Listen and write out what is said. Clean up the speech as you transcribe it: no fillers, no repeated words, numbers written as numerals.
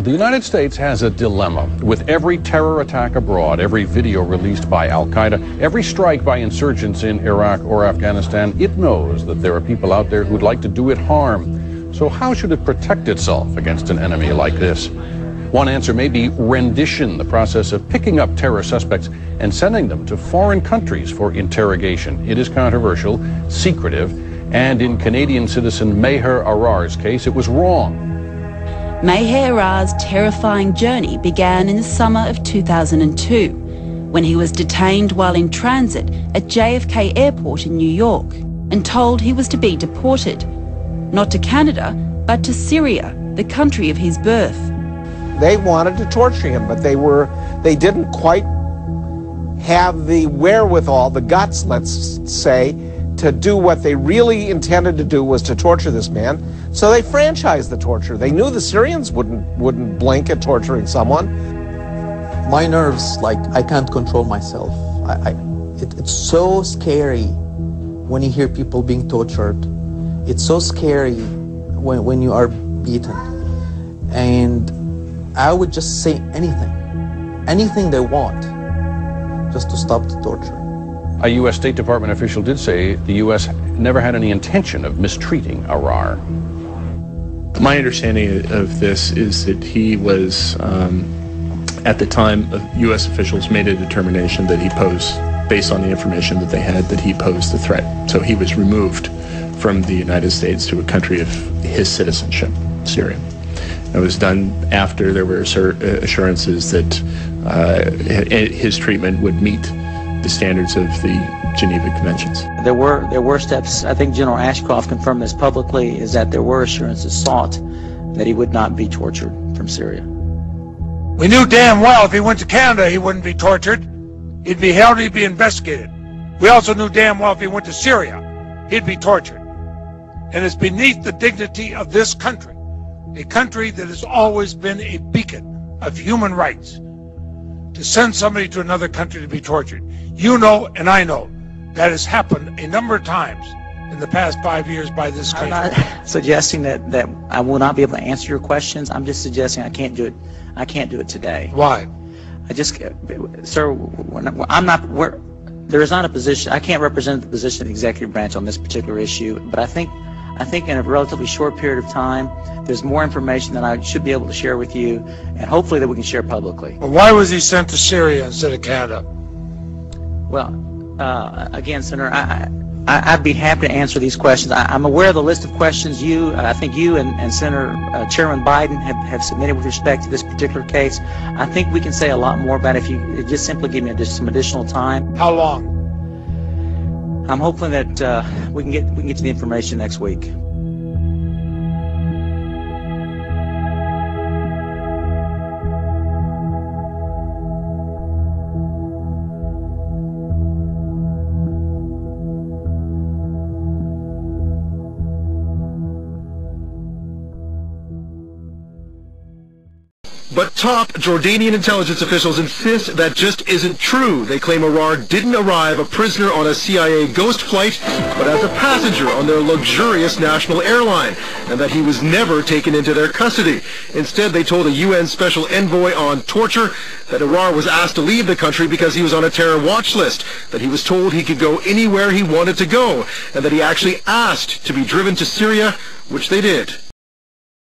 The United States has a dilemma. With every terror attack abroad, every video released by al-Qaeda, every strike by insurgents in Iraq or Afghanistan, it knows that there are people out there who'd like to do it harm. So how should it protect itself against an enemy like this? One answer may be rendition, the process of picking up terror suspects and sending them to foreign countries for interrogation. It is controversial, secretive, and in Canadian citizen Maher Arar's case, it was wrong. Maher Arar's terrifying journey began in the summer of 2002, when he was detained while in transit at JFK Airport in New York and told he was to be deported, not to Canada, but to Syria, the country of his birth. They wanted to torture him, but they didn't quite have the wherewithal, the guts, let's say, to do what they really intended to do, was to torture this man. So they franchised the torture. They knew the Syrians wouldn't blink at torturing someone. My nerves, I can't control myself. It's so scary when you hear people being tortured. It's so scary when you are beaten. And I would just say anything they want, just to stop the torture. A U.S. State Department official did say the U.S. never had any intention of mistreating Arar. My understanding of this is that he was, at the time, U.S. officials made a determination that he posed, based on the information that they had, that he posed a threat. So he was removed from the United States to a country of his citizenship, Syria. It was done after there were assurances that his treatment would meet the standards of the Geneva Conventions. There were steps. I think General Ashcroft confirmed this publicly, is that there were assurances sought that he would not be tortured from Syria. We knew damn well if he went to Canada he wouldn't be tortured. He'd be held, he'd be investigated. We also knew damn well if he went to Syria he'd be tortured. And it's beneath the dignity of this country, a country that has always been a beacon of human rights, to send somebody to another country to be tortured. You know, and I know, that has happened a number of times in the past 5 years by this country. I'm not suggesting that I will not be able to answer your questions. I'm just suggesting I can't do it. I can't do it today. Why? Sir, there is not a position. I can't represent the position of the executive branch on this particular issue, but I think in a relatively short period of time, there's more information that I should be able to share with you, and hopefully that we can share publicly. Well, why was he sent to Syria instead of Canada? Well, again, Senator, I'd be happy to answer these questions. I'm aware of the list of questions I think you and Senator Chairman Biden have submitted with respect to this particular case. I think we can say a lot more about it if you just simply give me some additional time. How long? I'm hoping that we can get to the information next week. But top Jordanian intelligence officials insist that just isn't true. They claim Arar didn't arrive a prisoner on a CIA ghost flight, but as a passenger on their luxurious national airline, and that he was never taken into their custody. Instead, they told a UN special envoy on torture that Arar was asked to leave the country because he was on a terror watch list, that he was told he could go anywhere he wanted to go, and that he actually asked to be driven to Syria, which they did.